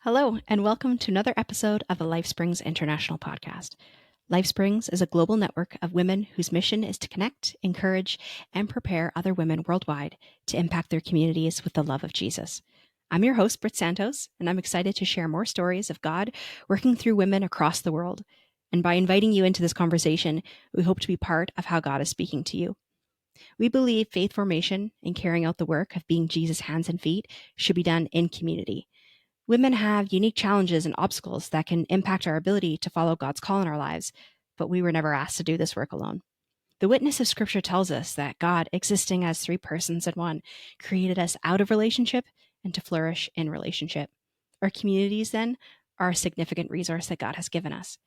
Hello, and welcome to another episode of the LifeSprings International podcast. LifeSprings is a global network of women whose mission is to connect, encourage, and prepare other women worldwide to impact their communities with the love of Jesus. I'm your host, Britt Santos, and I'm excited to share more stories of God working through women across the world. And by inviting you into this conversation, we hope to be part of how God is speaking to you. We believe faith formation and carrying out the work of being Jesus' hands and feet should be done in community. Women have unique challenges and obstacles that can impact our ability to follow God's call in our lives, but we were never asked to do this work alone. The witness of Scripture tells us that God, existing as three persons in one, created us out of relationship and to flourish in relationship. Our communities, then, are a significant resource that God has given us.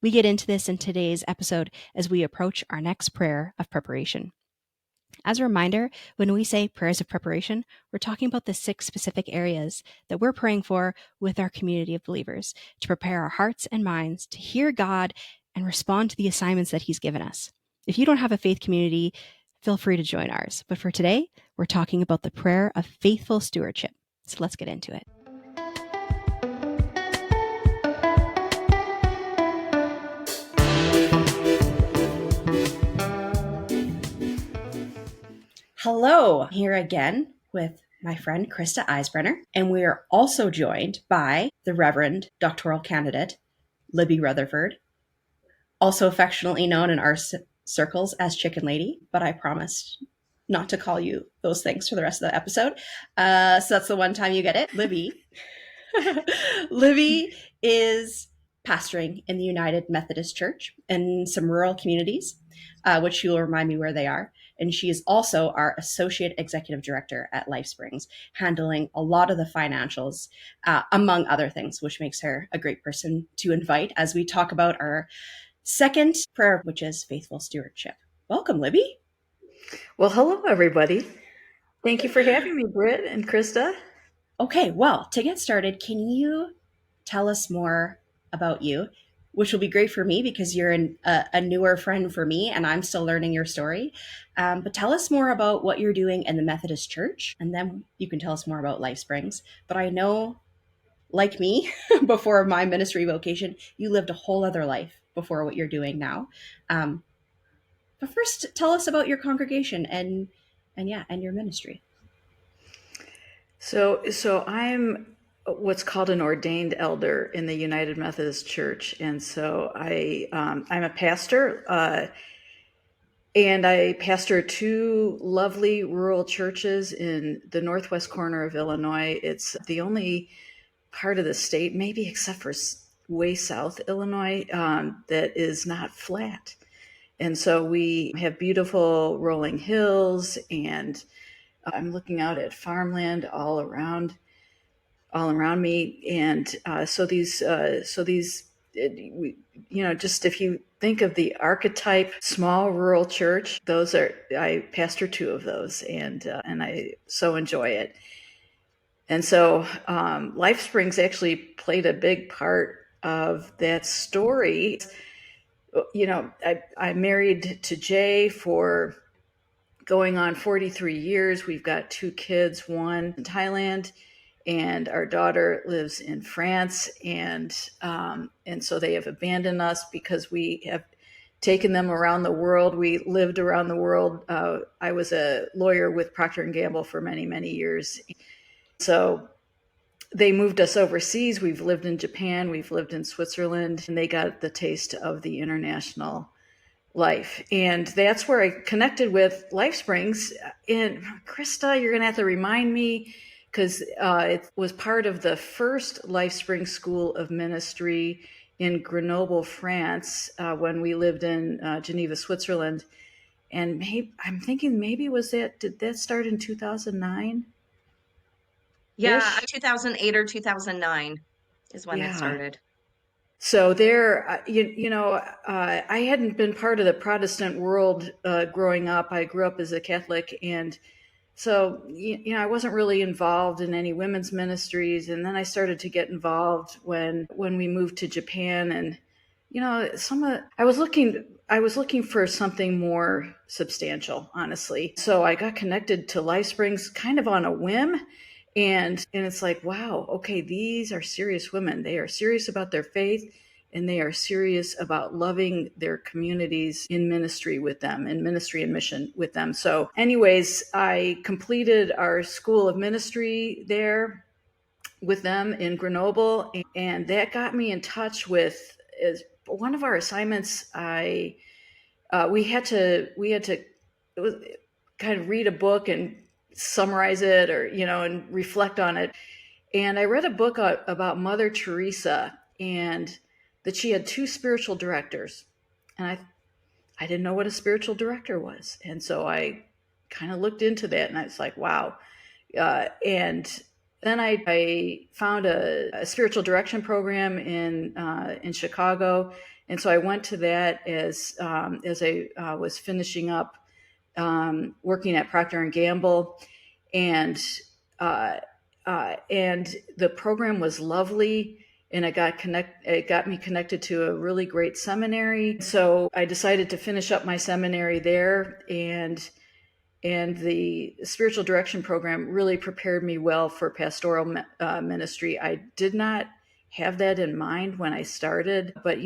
We get into this in today's episode as we approach our next prayer of preparation. As a reminder, when we say prayers of preparation, we're talking about the 6 specific areas that we're praying for with our community of believers to prepare our hearts and minds to hear God and respond to the assignments that He's given us. If you don't have a faith community, feel free to join ours. But for today, we're talking about the prayer of faithful stewardship. So let's get into it. Hello, here again with my friend Christa and we are also joined by the Reverend doctoral candidate, Libby Rutherford, also affectionately known in our circles as Chicken Lady, but I promised not to call you those things for the rest of the episode. So that's the one time you get it, Libby. Libby is pastoring in the United Methodist Church in some rural communities, which you'll remind me where they are. And she is also our Associate Executive Director at LifeSprings, handling a lot of the financials, among other things, which makes her a great person to invite as we talk about our second prayer, which is faithful stewardship. Welcome, Libby. Well, hello, everybody. Thank you for having me, Britt and Christa. Okay, well, to get started, can you tell us more about you? Which will be great for me because you're a newer friend for me and I'm still learning your story. But tell us more about what you're doing in the Methodist Church, and then you can tell us more about LifeSprings. But I know, like me, before my ministry vocation, you lived a whole other life before what you're doing now. But first, tell us about your congregation and your ministry. So I'm what's called an ordained elder in the United Methodist Church, and so I'm a pastor, and I pastor 2 lovely rural churches in the northwest corner of Illinois. It's the only part of the state, maybe except for way south Illinois, that is not flat. And so we have beautiful rolling hills, and I'm looking out at farmland all around me. And so these, just if you think of the archetype small rural church, I pastor 2 of those, and I so enjoy it. And so LifeSprings actually played a big part of that story. I married to Jay for going on 43 years. We've got 2 kids, one in Thailand, and our daughter lives in France. And so they have abandoned us because we have taken them around the world. We lived around the world. I was a lawyer with Procter & Gamble for many, many years. So they moved us overseas. We've lived in Japan. We've lived in Switzerland. And they got the taste of the international life. And that's where I connected with LifeSprings. And Christa, you're going to have to remind me, because it was part of the first LifeSprings School of Ministry in Grenoble, France, when we lived in Geneva, Switzerland. And I'm thinking did that start in 2009? Yeah, 2008 or 2009 is when it started. So there, I hadn't been part of the Protestant world growing up. I grew up as a Catholic, and so I wasn't really involved in any women's ministries. And then I started to get involved when we moved to Japan, and I was looking for something more substantial, honestly. So I got connected to LifeSprings kind of on a whim. And it's like, wow, okay, these are serious women. They are serious about their faith, and they are serious about loving their communities in ministry with them, in ministry and mission with them. So anyways, I completed our school of ministry there with them in Grenoble, and that got me in touch with, as one of our assignments. We had to it was kind of read a book and summarize it, or and reflect on it. And I read a book about Mother Teresa, and that she had two spiritual directors. And I didn't know what a spiritual director was. And so I kind of looked into that, and I was like, wow. And then I found a spiritual direction program in Chicago. And so I went to that as I was finishing up working at Procter and Gamble. And the program was lovely, and it got me connected to a really great seminary. So I decided to finish up my seminary there, and the spiritual direction program really prepared me well for pastoral ministry. I did not have that in mind when I started, but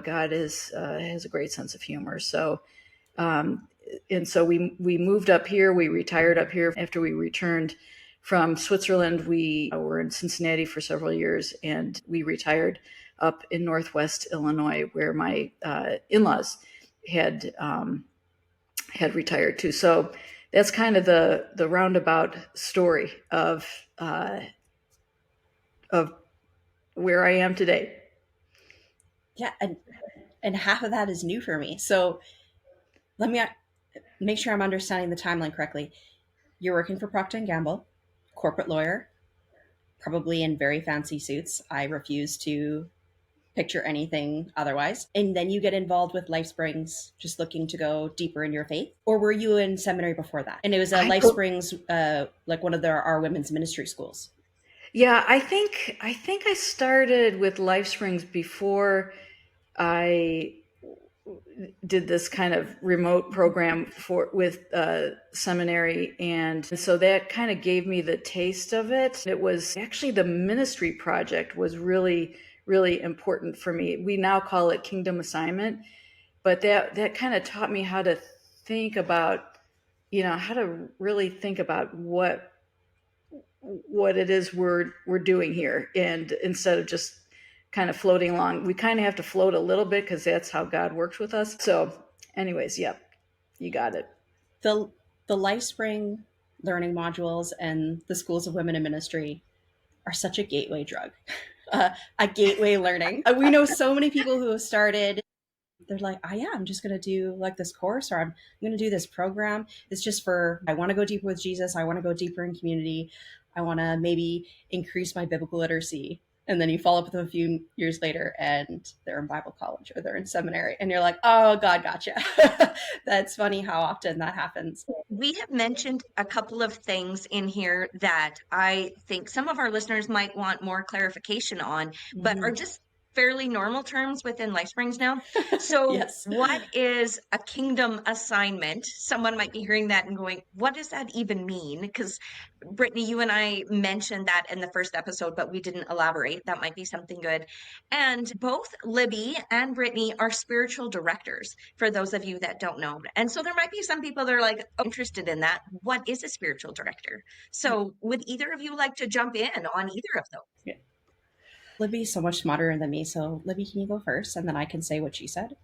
God has a great sense of humor. So and so we moved up here. We retired up here after we returned from Switzerland. We were in Cincinnati for several years, and we retired up in Northwest Illinois, where my in-laws had retired to. So that's kind of the roundabout story of where I am today. Yeah, and half of that is new for me. So let me make sure I'm understanding the timeline correctly. You're working for Procter & Gamble, corporate lawyer, probably in very fancy suits. I refuse to picture anything otherwise. And then you get involved with Life Springs, just looking to go deeper in your faith? Or were you in seminary before that? And it was Life Springs, like one of our women's ministry schools. Yeah, I think I started with Life Springs before I did this kind of remote program with seminary, and so that kind of gave me the taste of it. It was actually the ministry project was really, really important for me. We now call it Kingdom Assignment, but that kind of taught me how to think about, how to really think about what it is we're doing here, and instead of just kind of floating along. We kind of have to float a little bit, because that's how God works with us. So anyways, yep, you got it. The LifeSpring learning modules and the schools of women in ministry are such a gateway drug, a gateway learning. We know so many people who have started. They're like, oh yeah, I'm just going to do like this course, or I'm going to do this program. It's just I want to go deeper with Jesus. I want to go deeper in community. I want to maybe increase my biblical literacy. And then you follow up with them a few years later, and they're in Bible college or they're in seminary, and you're like, oh, God, gotcha. That's funny how often that happens. We have mentioned a couple of things in here that I think some of our listeners might want more clarification on, but are just fairly normal terms within Life Springs now. So yes. What is a kingdom assignment? Someone might be hearing that and going, what does that even mean? Because Brittany, you and I mentioned that in the first episode, but we didn't elaborate. That might be something good. And both Libby and Brittany are spiritual directors, for those of you that don't know. And so there might be some people that are like, oh, interested in that. What is a spiritual director? So would either of you like to jump in on either of those? Yeah. Libby's so much smarter than me. So Libby, can you go first? And then I can say what she said.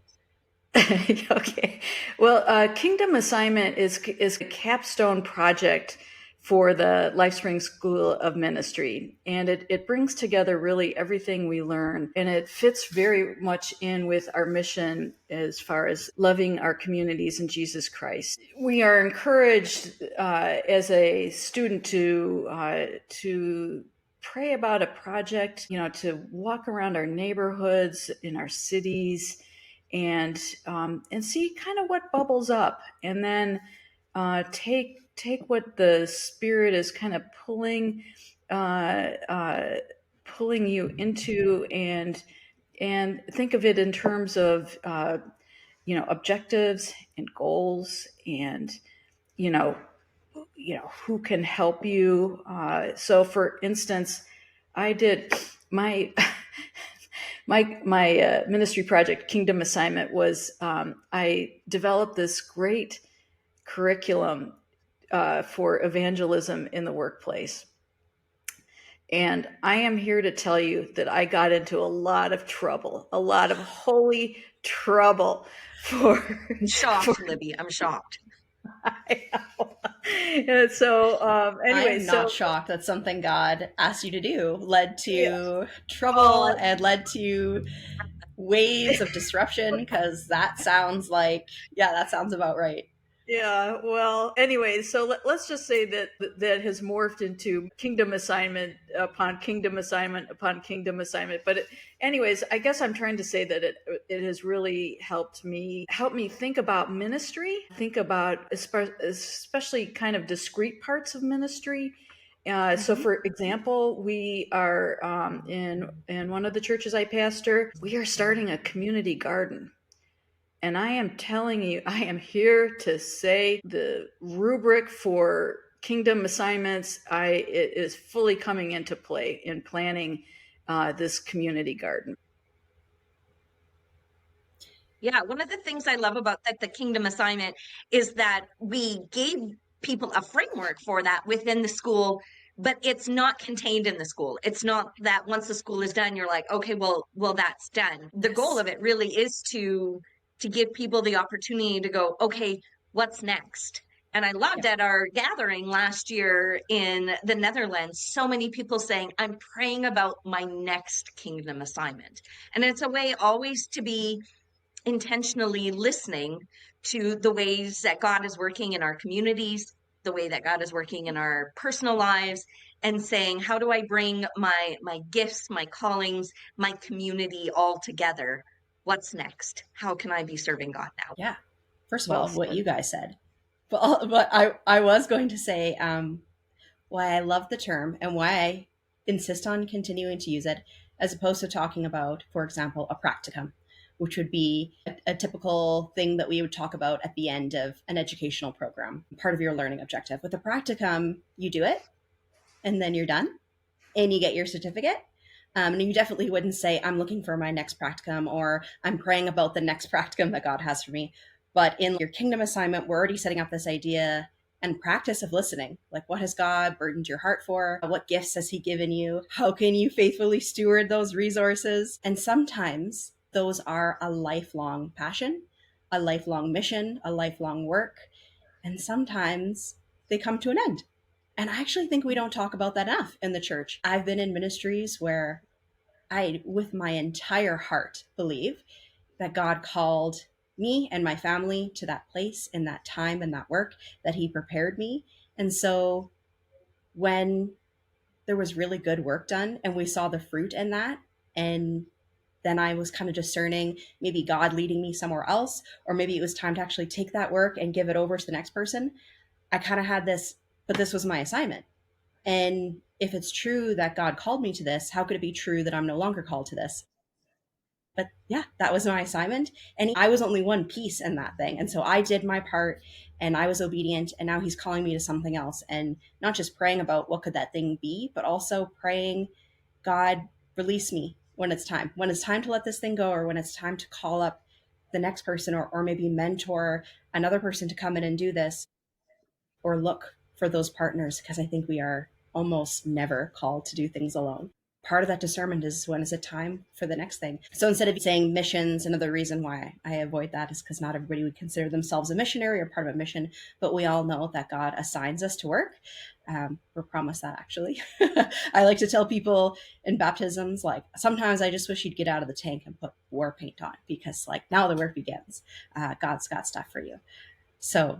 Okay. Well, Kingdom Assignment is a capstone project for the Life Springs School of Ministry. And it brings together really everything we learn. And it fits very much in with our mission as far as loving our communities in Jesus Christ. We are encouraged as a student to pray about a project, to walk around our neighborhoods, in our cities, and see kind of what bubbles up, and then take what the Spirit is kind of pulling you into, and think of it in terms of objectives and goals, and who can help you. So for instance, I did my my ministry project, Kingdom Assignment, was I developed this great curriculum for evangelism in the workplace. And I am here to tell you that I got into a lot of trouble, a lot of holy trouble I'm shocked, Libby. I'm shocked. I know. And so, anyway, I'm not shocked that something God asked you to do led to trouble and led to waves of disruption, because that sounds about right. Yeah, well, anyway, so let's just say that has morphed into kingdom assignment upon kingdom assignment upon kingdom assignment. But anyways, I guess I'm trying to say that it has really helped me think about ministry, think about especially kind of discrete parts of ministry. So, for example, we are in one of the churches I pastor. We are starting a community garden. And I am telling you, I am here to say the rubric for kingdom assignments it is fully coming into play in planning this community garden. Yeah, one of the things I love about the Kingdom Assignment is that we gave people a framework for that within the school, but it's not contained in the school. It's not that once the school is done, you're like, okay, well, that's done. The goal of it really is to give people the opportunity to go, okay, what's next? And I loved at our gathering last year in the Netherlands, so many people saying, I'm praying about my next kingdom assignment. And it's a way always to be intentionally listening to the ways that God is working in our communities, the way that God is working in our personal lives, and saying, how do I bring my gifts, my callings, my community all together? What's next? How can I be serving God now? Yeah. First of all, what you guys said. But I was going to say why I love the term and why I insist on continuing to use it, as opposed to talking about, for example, a practicum, which would be a typical thing that we would talk about at the end of an educational program, part of your learning objective. With a practicum, you do it and then you're done and you get your certificate. And you definitely wouldn't say, I'm looking for my next practicum, or I'm praying about the next practicum that God has for me. But in your kingdom assignment, we're already setting up this idea and practice of listening. Like, what has God burdened your heart for? What gifts has He given you? How can you faithfully steward those resources? And sometimes those are a lifelong passion, a lifelong mission, a lifelong work. And sometimes they come to an end. And I actually think we don't talk about that enough in the church. I've been in ministries where I, with my entire heart, believe that God called me and my family to that place in that time and that work, that He prepared me. And so when there was really good work done and we saw the fruit in that, and then I was kind of discerning maybe God leading me somewhere else, or maybe it was time to actually take that work and give it over to the next person. I kind of had this, but this was my assignment. And if it's true that God called me to this, how could it be true that I'm no longer called to this? But yeah, that was my assignment. And I was only one piece in that thing. And so I did my part and I was obedient. And now He's calling me to something else. And not just praying about what could that thing be, but also praying, God, release me when it's time. When it's time to let this thing go, or when it's time to call up the next person, or maybe mentor another person to come in and do this, or look for those partners, because I think we are almost never called to do things alone. Part of that discernment is, when is it time for the next thing? So instead of saying missions, another reason why I avoid that is because not everybody would consider themselves a missionary or part of a mission, but we all know that God assigns us to work. We're promised that, actually. I like to tell people in baptisms, like, sometimes I just wish you'd get out of the tank and put war paint on, because like, now the work begins. God's got stuff for you. So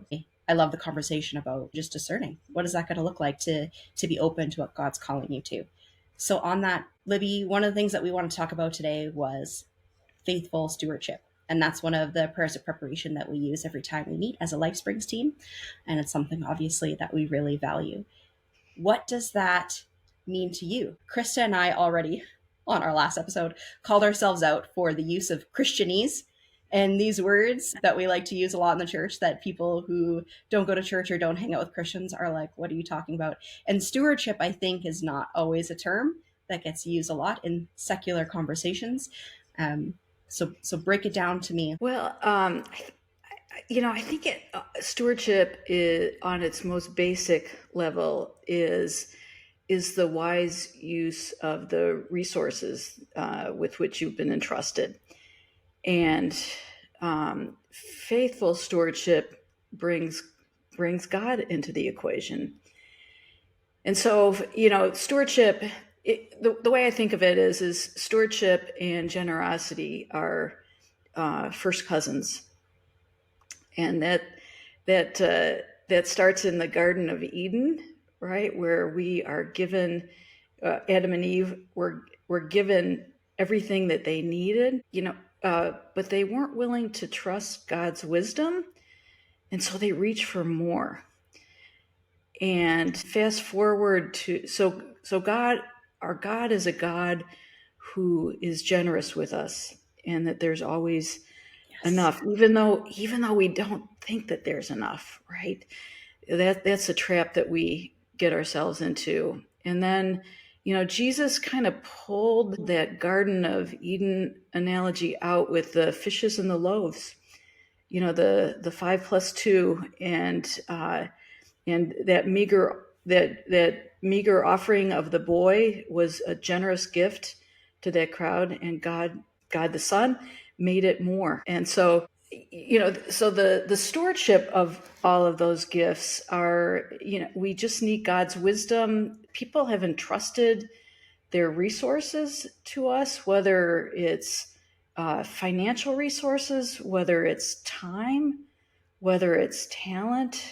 I love the conversation about just discerning. What is that going to look like to be open to what God's calling you to? So on that, Libby, one of the things that we want to talk about today was faithful stewardship. And that's one of the prayers of preparation that we use every time we meet as a Life Springs team. And it's something, obviously, that we really value. What does that mean to you? Christa and I already, on our last episode, called ourselves out for the use of Christianese And these words that we like to use a lot in the church that people who don't go to church or don't hang out with Christians are like, what are you talking about? And stewardship, I think, is not always a term that gets used a lot in secular conversations. So break it down to me. Well, I think stewardship is, on its most basic level, is the wise use of the resources with which you've been entrusted. And faithful stewardship brings God into the equation. And so, stewardship, the way I think of it is stewardship and generosity are first cousins. And that starts in the Garden of Eden, right, where we are given, Adam and Eve were given everything that they needed, but they weren't willing to trust God's wisdom, and so they reach for more. And fast forward to our God is a God who is generous with us, and that there's always enough, even though we don't think that there's enough, right? That's a trap that we get ourselves into. And then, Jesus kind of pulled that Garden of Eden analogy out with the fishes and the loaves, the 5 plus 2, and that meager offering of the boy was a generous gift to that crowd, and God the Son made it more. And so, so the stewardship of all of those gifts are, we just need God's wisdom. People have entrusted their resources to us, whether it's financial resources, whether it's time, whether it's talent,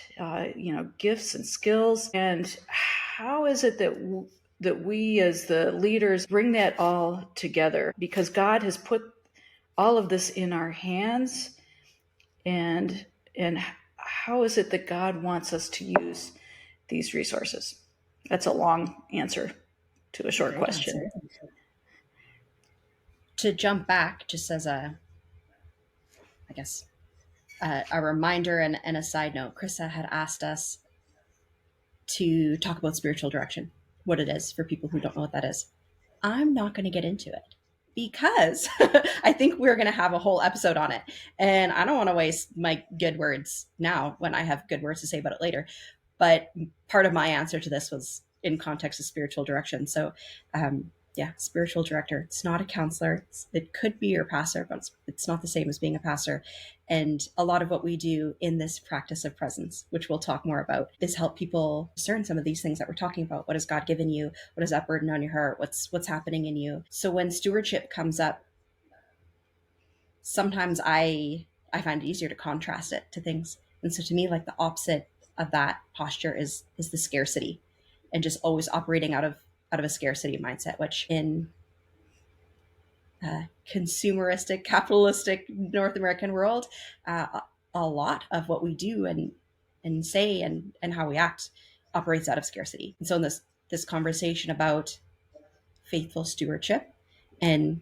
gifts and skills. And how is it that we as the leaders bring that all together? Because God has put all of this in our hands, and how is it that God wants us to use these resources? That's a long answer to a short question. To jump back, just as a reminder and a side note, Christa had asked us to talk about spiritual direction, what it is for people who don't know what that is. I'm not going to get into it because I think we're going to have a whole episode on it. And I don't want to waste my good words now when I have good words to say about it later. But part of my answer to this was in context of spiritual direction. So spiritual director. It's not a counselor. It could be your pastor, but it's not the same as being a pastor. And a lot of what we do in this practice of presence, which we'll talk more about, is help people discern some of these things that we're talking about. What has God given you? What is that burden on your heart? What's happening in you? So when stewardship comes up, sometimes I find it easier to contrast it to things. And so to me, like the opposite of that posture is the scarcity, and just always operating out of a scarcity mindset, which in consumeristic, capitalistic North American world, a lot of what we do and say and how we act operates out of scarcity. And so in this conversation about faithful stewardship, and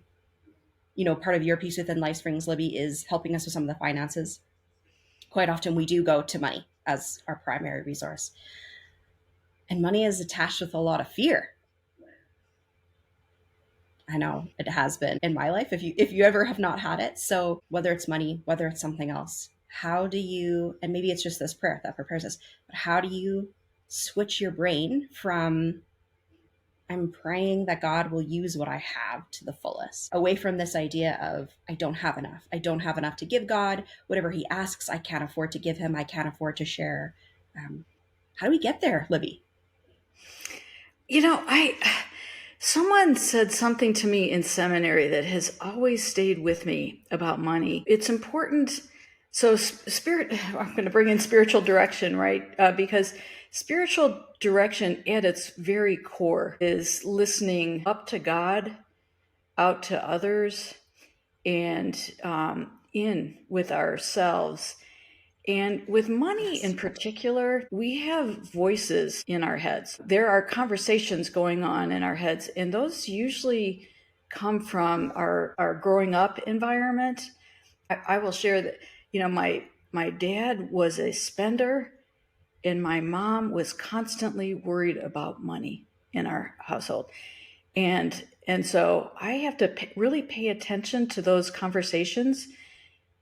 part of your piece within Life Springs, Libby, is helping us with some of the finances. Quite often we do go to money as our primary resource, and money is attached with a lot of fear. I know it has been in my life, if you ever have not had it. So whether it's money, whether it's something else, how do you, and maybe it's just this prayer that prepares us, but how do you switch your brain from, I'm praying that God will use what I have to the fullest, away from this idea of, I don't have enough. I don't have enough to give God. Whatever he asks, I can't afford to give him. I can't afford to share. How do we get there, Libby? Someone said something to me in seminary that has always stayed with me about money. It's important. So I'm going to bring in spiritual direction, right? Because spiritual direction at its very core is listening up to God, out to others, and in with ourselves. And with money in particular, we have voices in our heads. There are conversations going on in our heads, and those usually come from our growing up environment. I will share that, my dad was a spender, and my mom was constantly worried about money in our household. And so I have to really pay attention to those conversations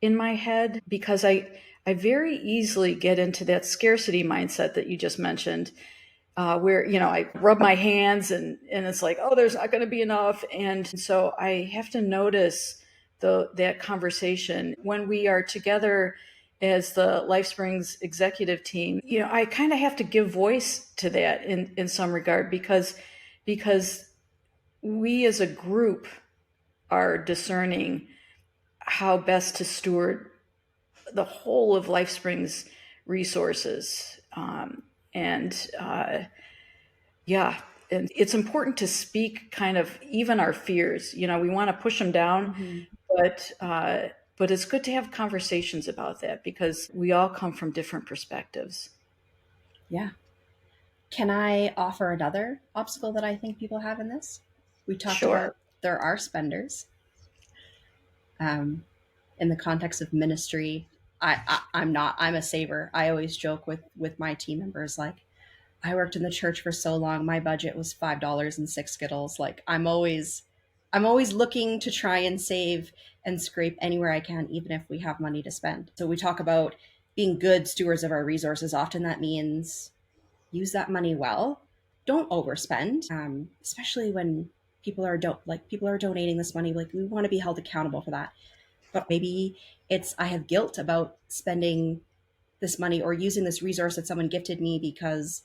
in my head, because I very easily get into that scarcity mindset that you just mentioned, where I rub my hands and it's like, oh, there's not going to be enough. And so I have to notice that conversation when we are together as the LifeSprings executive team. I kind of have to give voice to that in some regard, because we as a group are discerning how best to steward the whole of LifeSpring's resources. And yeah, and it's important to speak kind of even our fears. We want to push them down, but it's good to have conversations about that, because we all come from different perspectives. Yeah. Can I offer another obstacle that I think people have in this? We talked about there are spenders. In the context of ministry, I'm a saver. I always joke with my team members, like, I worked in the church for so long, my budget was $5 and 6 Skittles. Like, I'm always looking to try and save and scrape anywhere I can, even if we have money to spend. So we talk about being good stewards of our resources. Often that means use that money well. Don't overspend, especially when people are donating this money. Like, we want to be held accountable for that. But maybe it's, I have guilt about spending this money or using this resource that someone gifted me because,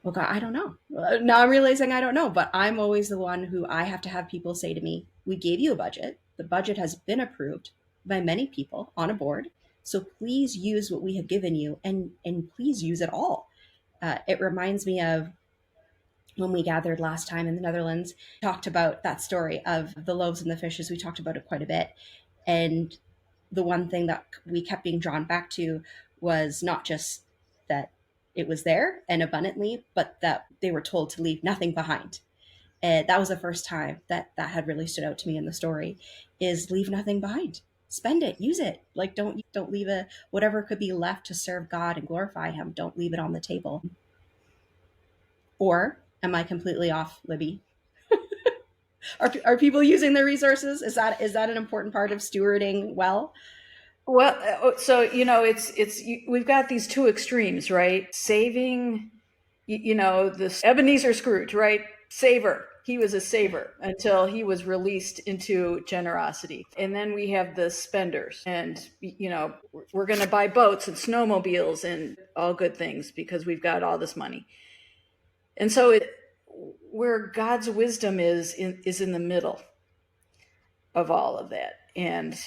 well, God, I don't know. Now I'm realizing I don't know, but I'm always the one who I have to have people say to me, we gave you a budget. The budget has been approved by many people on a board. So please use what we have given you, and please use it all. It reminds me of when we gathered last time in the Netherlands, talked about that story of the loaves and the fishes. We talked about it quite a bit. And the one thing that we kept being drawn back to was not just that it was there and abundantly, but that they were told to leave nothing behind. And that was the first time that had really stood out to me in the story, is leave nothing behind. Spend it, use it. Like, don't leave whatever could be left to serve God and glorify him. Don't leave it on the table. Or am I completely off, Libby? Are people using their resources? Is that an important part of stewarding well? Well, so it's we've got these two extremes, right? Saving, this Ebenezer Scrooge, right? Saver. He was a saver until he was released into generosity. And then we have the spenders, and we're going to buy boats and snowmobiles and all good things because we've got all this money. And so where God's wisdom is in the middle of all of that. And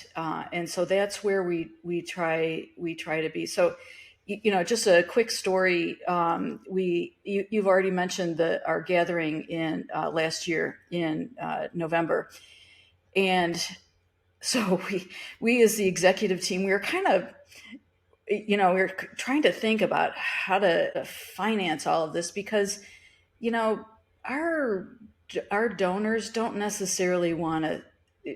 so that's where we try to be. So, just a quick story. You've already mentioned our gathering in last year in November, and so we as the executive team, we were kind of, we were trying to think about how to finance all of this, because our donors don't necessarily want to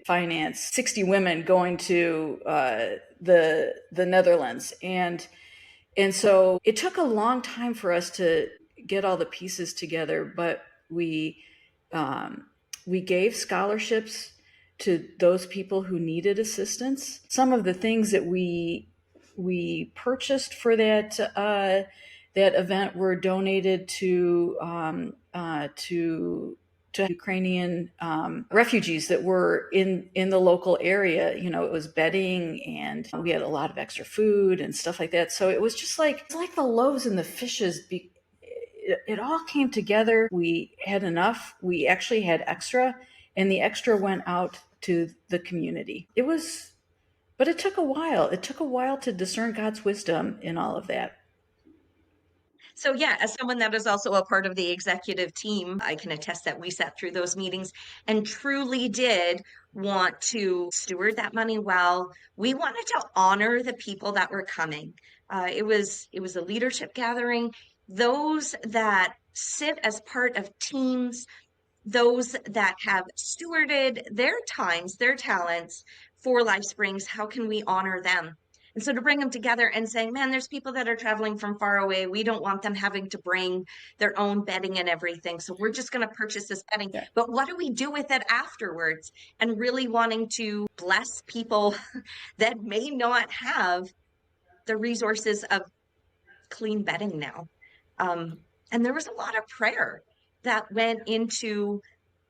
finance 60 women going to the Netherlands, and so it took a long time for us to get all the pieces together. But we gave scholarships to those people who needed assistance. Some of the things that we purchased for that event were donated to Ukrainian refugees that were in the local area. It was bedding, and we had a lot of extra food and stuff like that. So it was just it's like the loaves and the fishes. It all came together. We had enough. We actually had extra, and the extra went out to the community. But it took a while. It took a while to discern God's wisdom in all of that. So yeah, as someone that is also a part of the executive team, I can attest that we sat through those meetings and truly did want to steward that money well. We wanted to honor the people that were coming. It was a leadership gathering. Those that sit as part of teams those that have stewarded their times, their talents for Life Springs, how can we honor them? And so to bring them together and saying, man, there's people that are traveling from far away. We don't want them having to bring their own bedding and everything. So we're just going to purchase this bedding. Yeah. But what do we do with it afterwards? And really wanting to bless people that may not have the resources of clean bedding now. And there was a lot of prayer that went into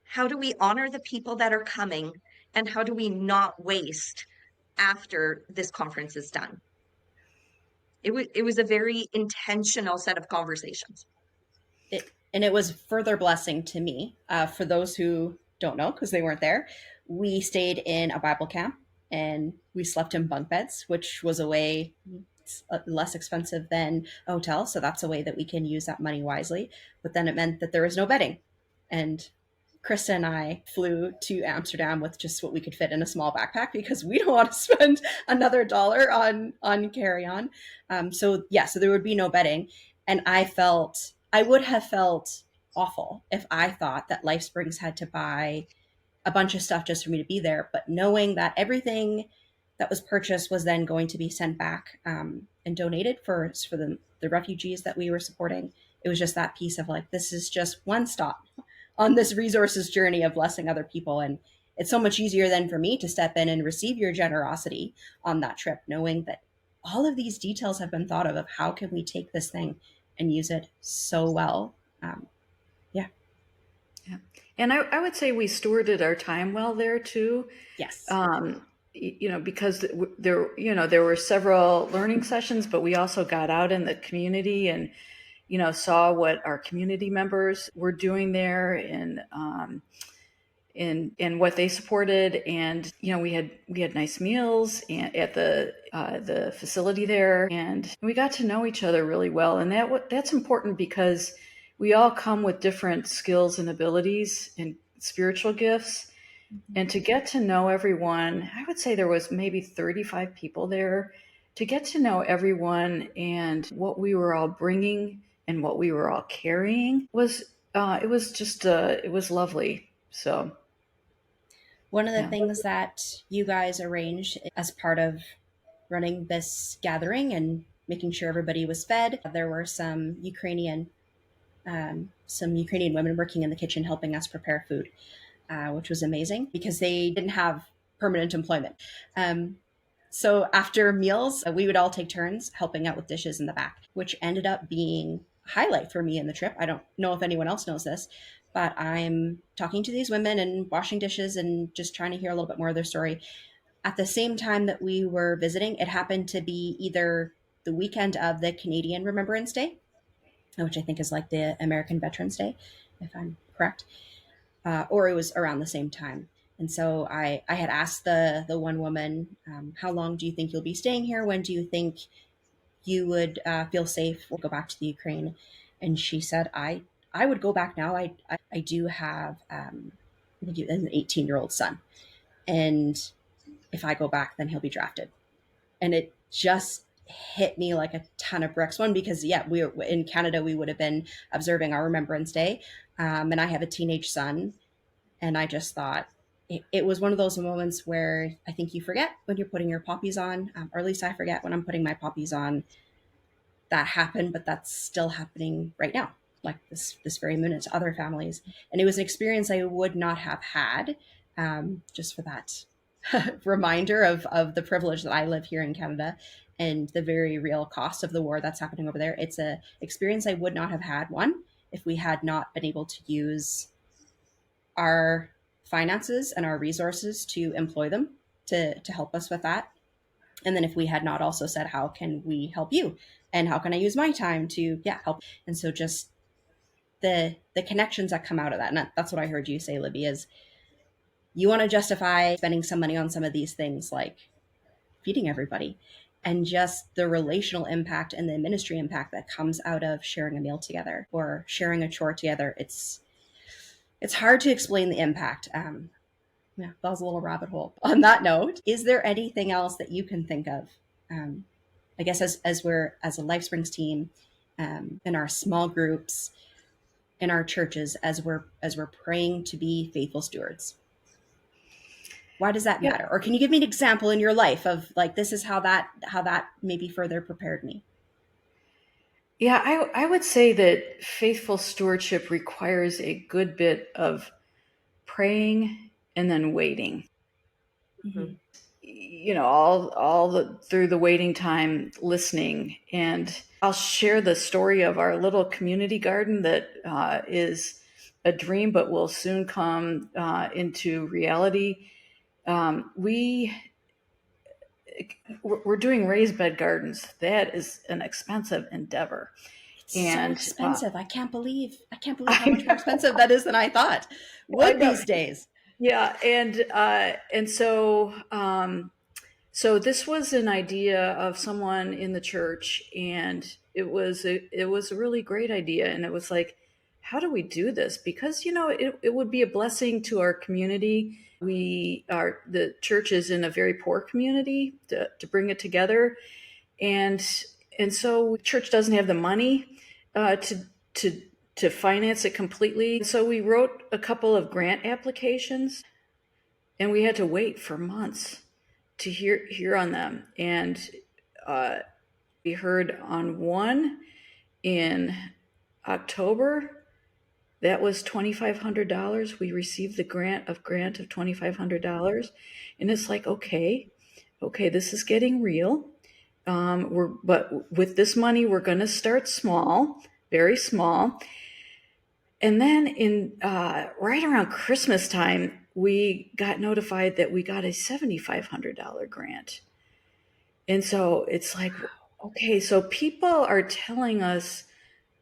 how do we honor the people that are coming and how do we not waste after this conference is done. It was a very intentional set of conversations. And it was further blessing to me. For those who don't know, because they weren't there, we stayed in a Bible camp and we slept in bunk beds, which was a way less expensive than a hotel. So that's a way that we can use that money wisely. But then it meant that there was no bedding. And Christa and I flew to Amsterdam with just what we could fit in a small backpack because we don't want to spend another dollar on carry-on. So there would be no bedding. And I would have felt awful if I thought that Life Springs had to buy a bunch of stuff just for me to be there. But knowing that everything that was purchased was then going to be sent back and donated for the refugees that we were supporting, it was just that piece of like, this is just one stop on this resources journey of blessing other people. And it's so much easier then for me to step in and receive your generosity on that trip, knowing that all of these details have been thought of how can we take this thing and use it so well. Yeah. And I would say we stewarded our time well there too. Yes. Because there were several learning sessions, but we also got out in the community and, saw what our community members were doing there and what they supported. And, we had nice meals at the facility there, and we got to know each other really well. And that's important because we all come with different skills and abilities and spiritual gifts. Mm-hmm. And to get to know everyone, I would say there was maybe 35 people there. To get to know everyone and what we were all bringing and what we were all carrying was lovely. So one of the things that you guys arranged as part of running this gathering and making sure everybody was fed, there were some Ukrainian women working in the kitchen helping us prepare food, which was amazing because they didn't have permanent employment. So after meals, we would all take turns helping out with dishes in the back, which ended up being a highlight for me in the trip. I don't know if anyone else knows this, but I'm talking to these women and washing dishes and just trying to hear a little bit more of their story. At the same time that we were visiting, it happened to be either the weekend of the Canadian Remembrance Day, which I think is like the American Veterans Day, if I'm correct, or it was around the same time. And so I had asked the one woman, how long do you think you'll be staying here? When do you think you would feel safe or go back to the Ukraine? And she said, I would go back now. I do have an 18-year-old son. And if I go back, then he'll be drafted. And it just hit me like a ton of bricks. One, because we were in Canada, we would have been observing our Remembrance Day. And I have a teenage son. And I just thought it was one of those moments where I think you forget when you're putting your poppies on, or at least I forget when I'm putting my poppies on. That happened, but that's still happening right now, like this very minute to other families. And it was an experience I would not have had, just for that reminder of the privilege that I live here in Canada and the very real cost of the war that's happening over there. It's a experience I would not have had, one, if we had not been able to use our finances and our resources to employ them to help us with that. And then if we had not also said, how can we help you? And how can I use my time to help? And so just the connections that come out of that. And that's what I heard you say, Libby, is you want to justify spending some money on some of these things like feeding everybody, and just the relational impact and the ministry impact that comes out of sharing a meal together or sharing a chore together. It's hard to explain the impact. That was a little rabbit hole. On that note, is there anything else that you can think of? I guess as we're as a Life Springs team in our small groups, in our churches as we're praying to be faithful stewards? Why does that matter? Or can you give me an example in your life of like, this is how that maybe further prepared me? Yeah, I would say that faithful stewardship requires a good bit of praying and then waiting. Mm-hmm. Through the waiting time, listening. And I'll share the story of our little community garden that is a dream, but will soon come into reality. We're doing raised bed gardens. That is an expensive endeavor. It's so expensive. I can't believe how much more expensive that is than I thought would these days. Yeah, and so this was an idea of someone in the church, and it was a really great idea. And it was like, how do we do this? Because it would be a blessing to our community. The church is in a very poor community to bring it together, and so church doesn't have the money to finance it completely. So we wrote a couple of grant applications, and we had to wait for months to hear on them. And we heard on one in October. That was $2,500. We received the grant of $2,500, and it's like, okay, this is getting real. But with this money, we're going to start small, very small. And then in right around Christmas time, we got notified that we got a $7,500 grant. And so it's like, okay, so people are telling us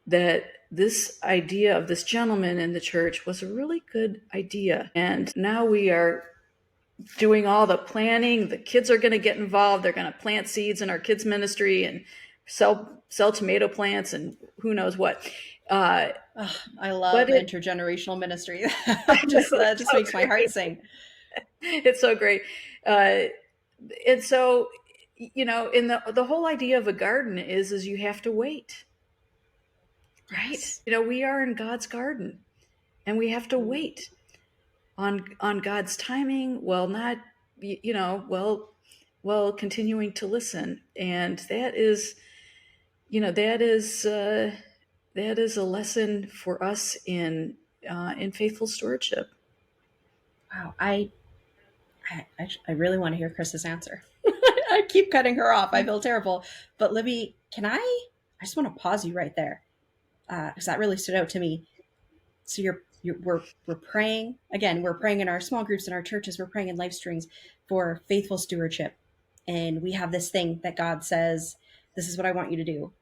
that this idea of this gentleman in the church was a really good idea. And now we are doing all the planning. The kids are going to get involved. They're going to plant seeds in our kids' ministry and sell tomato plants and who knows what. I love intergenerational ministry. That just makes my heart sing. It's so great. And so, in the whole idea of a garden is you have to wait. Right? Yes. We are in God's garden, and we have to wait on God's timing. Well, not, continuing to listen. And that is a lesson for us in faithful stewardship. Wow. I really want to hear Chris's answer. I keep cutting her off. I feel terrible. But Libby, I just want to pause you right there. Because that really stood out to me. So we're praying again. We're praying in our small groups in our churches. We're praying in Life Springs for faithful stewardship, and we have this thing that God says, "This is what I want you to do,"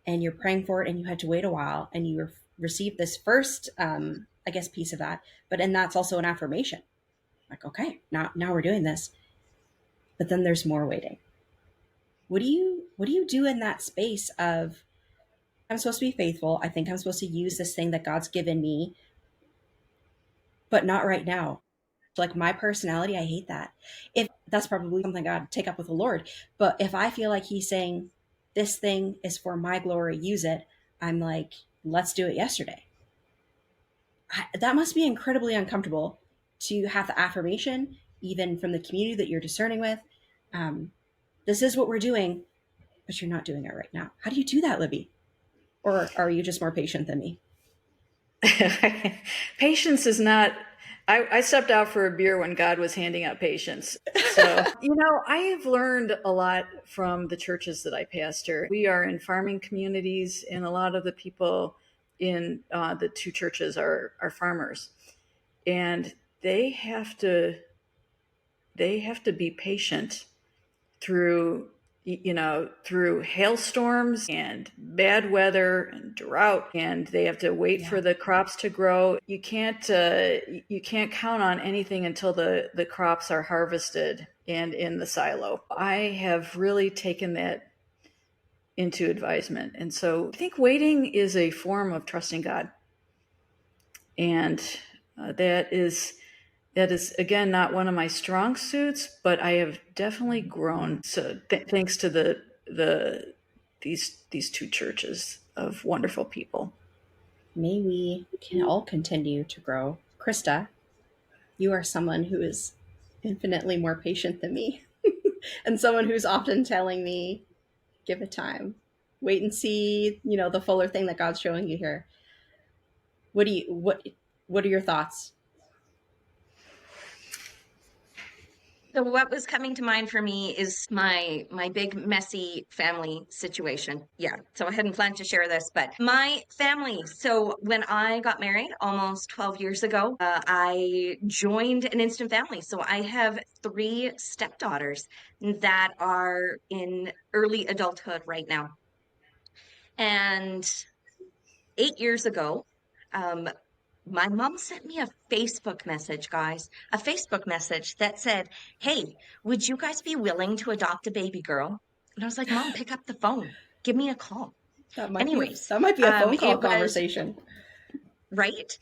and you're praying for it, and you had to wait a while, and you received this first, piece of that. But and that's also an affirmation. Like, okay, now we're doing this, but then there's more waiting. What do you do in that space of? I'm supposed to be faithful. I think I'm supposed to use this thing that God's given me, but not right now. Like my personality, I hate that. If that's probably something I'd take up with the Lord. But if I feel like he's saying this thing is for my glory, use it, I'm like, let's do it yesterday. That must be incredibly uncomfortable to have the affirmation, even from the community that you're discerning with. This is what we're doing, but you're not doing it right now. How do you do that, Libby? Or are you just more patient than me? Patience is not... I stepped out for a beer when God was handing out patience. So, I have learned a lot from the churches that I pastor. We are in farming communities, and a lot of the people in the two churches are farmers. And they have to be patient through hailstorms and bad weather and drought, and they have to wait for the crops to grow. You can't count on anything until the crops are harvested and in the silo. I have really taken that into advisement. And so I think waiting is a form of trusting God. And that is, again, not one of my strong suits, but I have definitely grown. So thanks to these two churches of wonderful people. may we can all continue to grow. Christa, you are someone who is infinitely more patient than me and someone who's often telling me, give it time, wait and see, the fuller thing that God's showing you here. What are your thoughts? So what was coming to mind for me is my big messy family situation. Yeah. So I hadn't planned to share this, but my family. So when I got married almost 12 years ago, I joined an instant family. So I have 3 stepdaughters that are in early adulthood right now. And 8 years ago, um, my mom sent me a Facebook message, guys, a Facebook message that said, "Hey, would you guys be willing to adopt a baby girl?" And I was like, "Mom, pick up the phone. Give me a call." That might be Anyways, a phone call it was conversation. right.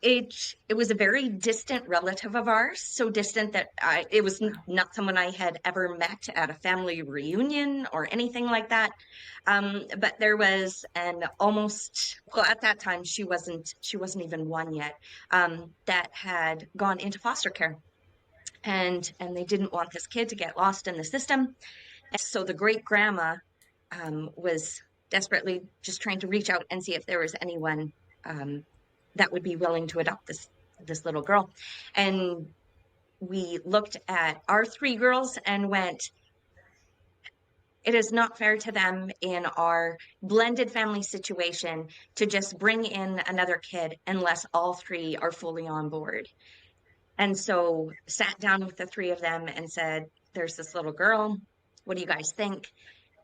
It was a very distant relative of ours, so distant that it was not someone I had ever met at a family reunion or anything like that. But there was an almost, well, at that time she wasn't even 1 yet, that had gone into foster care, and they didn't want this kid to get lost in the system. And so the great grandma was desperately just trying to reach out and see if there was anyone um, that would be willing to adopt this little girl. And we looked at our 3 girls and went, it is not fair to them in our blended family situation to just bring in another kid unless all 3 are fully on board. And so sat down with the 3 of them and said, there's this little girl. What do you guys think?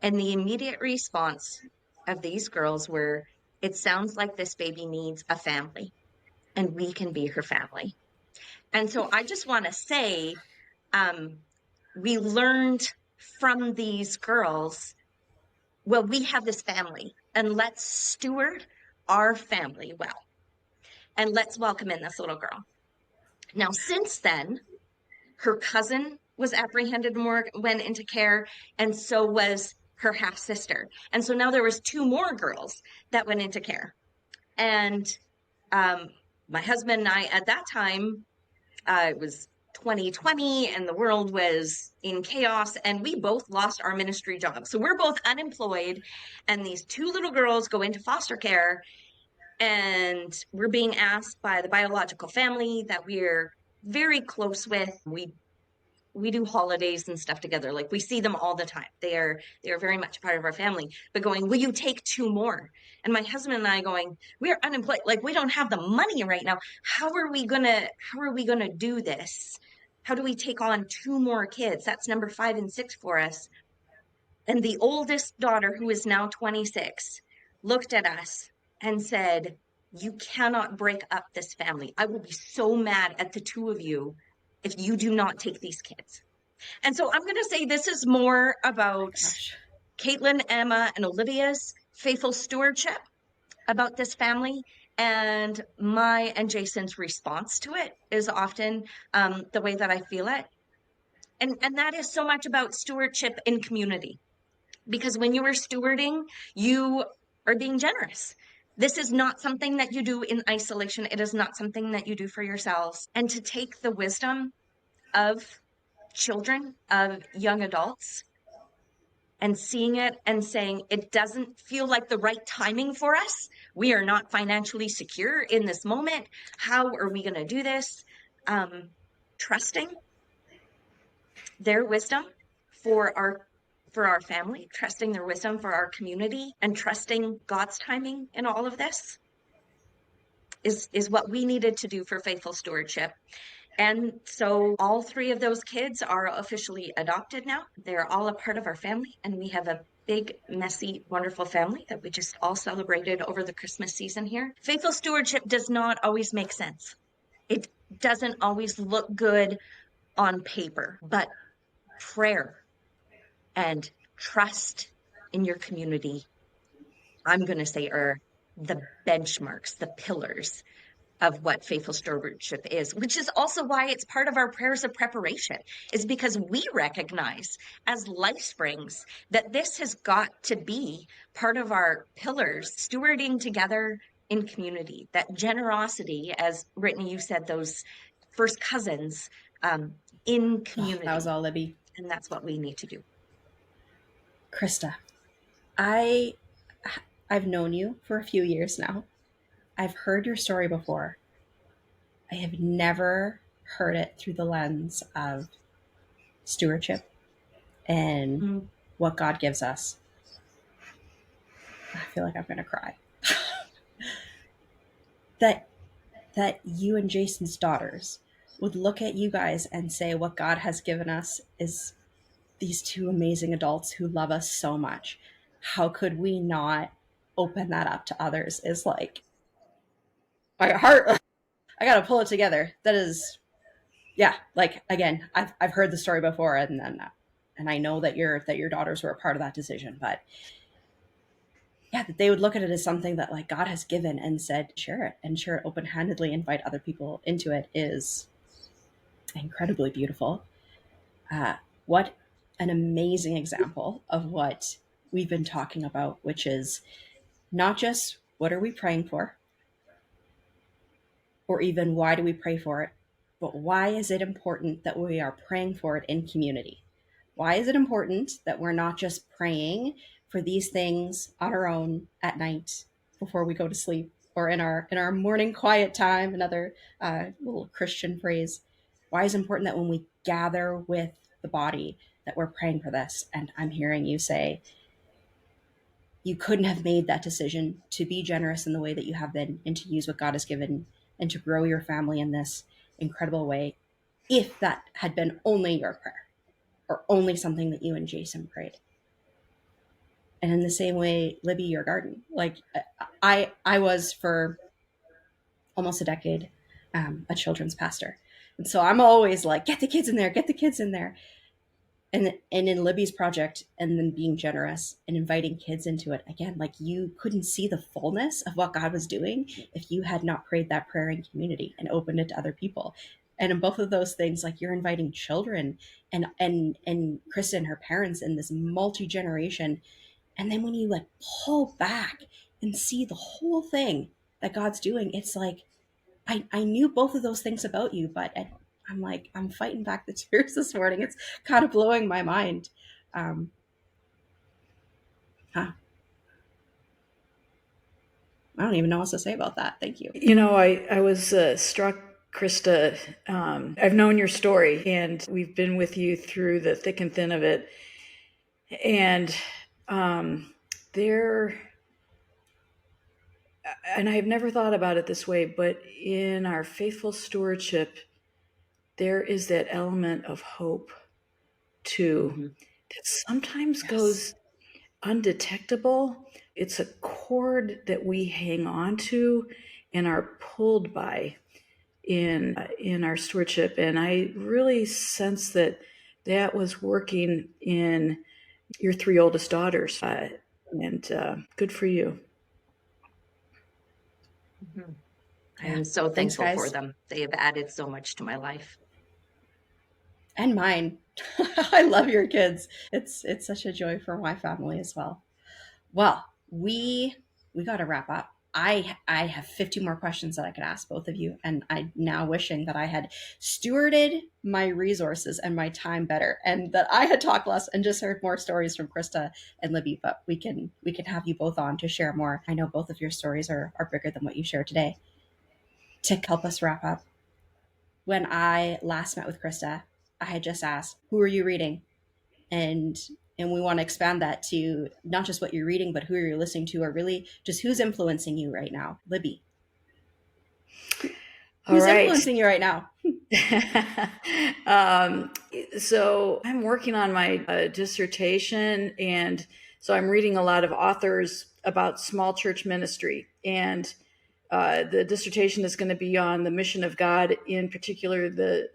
And the immediate response of these girls were, it sounds like this baby needs a family and we can be her family. And so I just want to say, we learned from these girls, well, we have this family and let's steward our family well. And let's welcome in this little girl. Now, since then, her cousin was apprehended and went into care, and so was her half sister. And so now there was 2 more girls that went into care. And my husband and I, at that time, it was 2020 and the world was in chaos, and we both lost our ministry jobs. So we're both unemployed, and these 2 little girls go into foster care, and we're being asked by the biological family that we're very close with. We do holidays and stuff together. Like, we see them all the time. They are very much a part of our family. But going, will you take 2 more? And my husband and I going, we are unemployed. Like, we don't have the money right now. How are we gonna do this? How do we take on 2 more kids? That's number 5 and 6 for us. And the oldest daughter, who is now 26, looked at us and said, you cannot break up this family. I will be so mad at the 2 of you if you do not take these kids. And so I'm going to say this is more about Caitlin, Emma, and Olivia's faithful stewardship about this family, and my and Jason's response to it is often the way that I feel it. And that is so much about stewardship in community, because when you are stewarding, you are being generous. This is not something that you do in isolation. It is not something that you do for yourselves. And to take the wisdom of children, of young adults, and seeing it and saying, it doesn't feel like the right timing for us. We are not financially secure in this moment. How are we going to do this? Trusting their wisdom for our family, trusting their wisdom for our community, and trusting God's timing in all of this is what we needed to do for faithful stewardship. And so all 3 of those kids are officially adopted now. They're all a part of our family, and we have a big, messy, wonderful family that we just all celebrated over the Christmas season here. Faithful stewardship does not always make sense. It doesn't always look good on paper, but prayer and trust in your community, I'm going to say, are the benchmarks, the pillars of what faithful stewardship is, which is also why it's part of our prayers of preparation, is because we recognize as Life Springs that this has got to be part of our pillars, stewarding together in community, that generosity, as Brittany, you said, those first cousins in community. That was all Libby. And that's what we need to do. Christa, I've known you for a few years now. I've heard your story before. I have never heard it through the lens of stewardship and what God gives us. I feel like I'm going to cry. that you and Jason's daughters would look at you guys and say what God has given us is these two amazing adults who love us so much. How could we not open that up to others? Is like my heart. I got to pull it together. That is, yeah. Like again, I've heard the story before, and I know that your daughters were a part of that decision, but yeah, that they would look at it as something that like God has given and said, share it open-handedly, invite other people into it is incredibly beautiful. What an amazing example of what we've been talking about, which is not just what are we praying for, or even why do we pray for it, but why is it important that we are praying for it in community? Why is it important that we're not just praying for these things on our own at night before we go to sleep, or in our morning quiet time, another little Christian phrase? Why is it important that when we gather with the body that we're praying for this? And I'm hearing you say you couldn't have made that decision to be generous in the way that you have been and to use what God has given and to grow your family in this incredible way if that had been only your prayer or only something that you and Jason prayed. And in the same way, Libby, your garden, like I was for almost a decade a children's pastor. And so I'm always like, get the kids in there, get the kids in there. And in Libby's project, and then being generous and inviting kids into it, again, like you couldn't see the fullness of what God was doing if you had not prayed that prayer in community and opened it to other people. And in both of those things, like you're inviting children and Christa and her parents in this multi-generation. And then when you like pull back and see the whole thing that God's doing, it's like, I knew both of those things about you, but I'm like, I'm fighting back the tears this morning. It's kind of blowing my mind. I don't even know what to say about that. Thank you. You know, I was struck, Christa. I've known your story, and we've been with you through the thick and thin of it. And and I've never thought about it this way, but in our faithful stewardship, there is that element of hope too, that sometimes goes undetectable. It's a cord that we hang on to and are pulled by in our stewardship. And I really sense that was working in your three oldest daughters, and good for you. I'm so thankful for them. They have added so much to my life. And mine. I love your kids. It's such a joy for my family as well. Well, we got to wrap up. I have 50 more questions that I could ask both of you, and I'm now wishing that I had stewarded my resources and my time better, and that I had talked less and just heard more stories from Christa and Libby. But we can have you both on to share more. I know both of your stories are bigger than what you shared today. To help us wrap up, when I last met with Christa, I had just asked, "Who are you reading?" And we want to expand that to not just what you're reading, but who you're listening to, or really just who's influencing you right now. Libby, who's influencing you right now? So I'm working on my dissertation, and so I'm reading a lot of authors about small church ministry, and the dissertation is going to be on the mission of God, in particular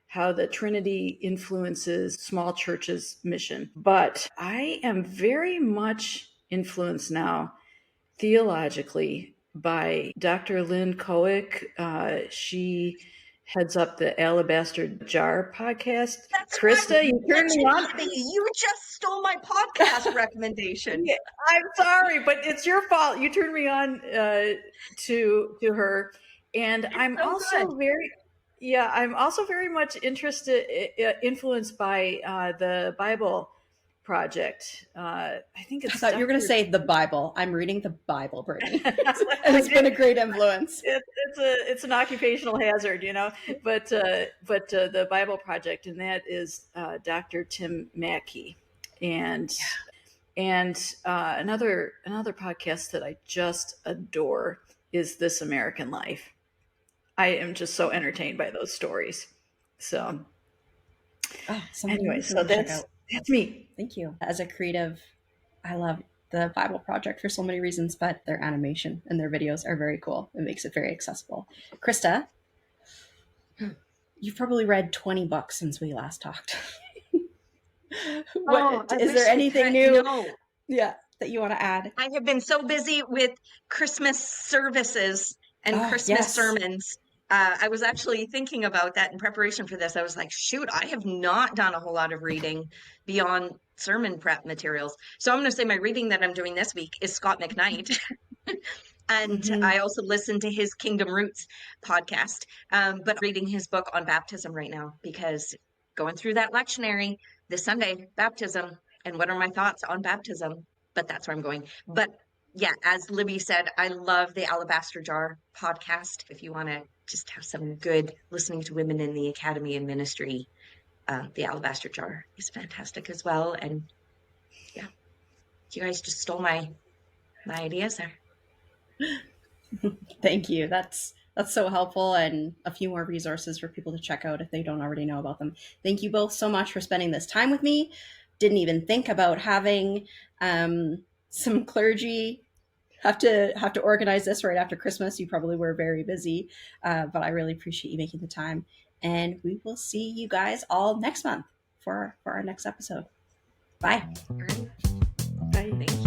how the Trinity influences small churches' mission. But I am very much influenced now theologically by Dr. Lynn Cohick. She heads up the Alabaster Jar podcast. That's Christa, right. you turned me on. You just stole my podcast recommendation. Yeah, I'm sorry, but it's your fault. You turned me on to her, and I'm so also good. I'm also very much influenced by the Bible Project. I think it's. I thought you were going to say the Bible. I'm reading the Bible, Brittany. It's been a great influence. It's an occupational hazard, but the Bible Project, and that is Dr. Tim Mackey, and another podcast that I just adore is This American Life. I am just so entertained by those stories. So anyway, so that's me. Thank you. As a creative, I love the Bible Project for so many reasons, but their animation and their videos are very cool. It makes it very accessible. Christa, you've probably read 20 books since we last talked. Is there anything new? No. Yeah, that you want to add? I have been so busy with Christmas services and Christmas sermons. I was actually thinking about that in preparation for this. I was like, shoot, I have not done a whole lot of reading beyond sermon prep materials. So I'm going to say my reading that I'm doing this week is Scott McKnight. And I also listen to his Kingdom Roots podcast, but reading his book on baptism right now, because going through that lectionary this Sunday, baptism, and what are my thoughts on baptism? But that's where I'm going. But yeah, as Libby said, I love the Alabaster Jar podcast. If you want to just have some good listening to women in the academy and ministry, the Alabaster Jar is fantastic as well. And yeah, you guys just stole my ideas there. Thank you. That's so helpful, and a few more resources for people to check out if they don't already know about them. Thank you both so much for spending this time with me. Didn't even think about having some clergy have to organize this right after Christmas. You probably were very busy, but I really appreciate you making the time. And we will see you guys all next month for our next episode. Bye. Bye. Thank you.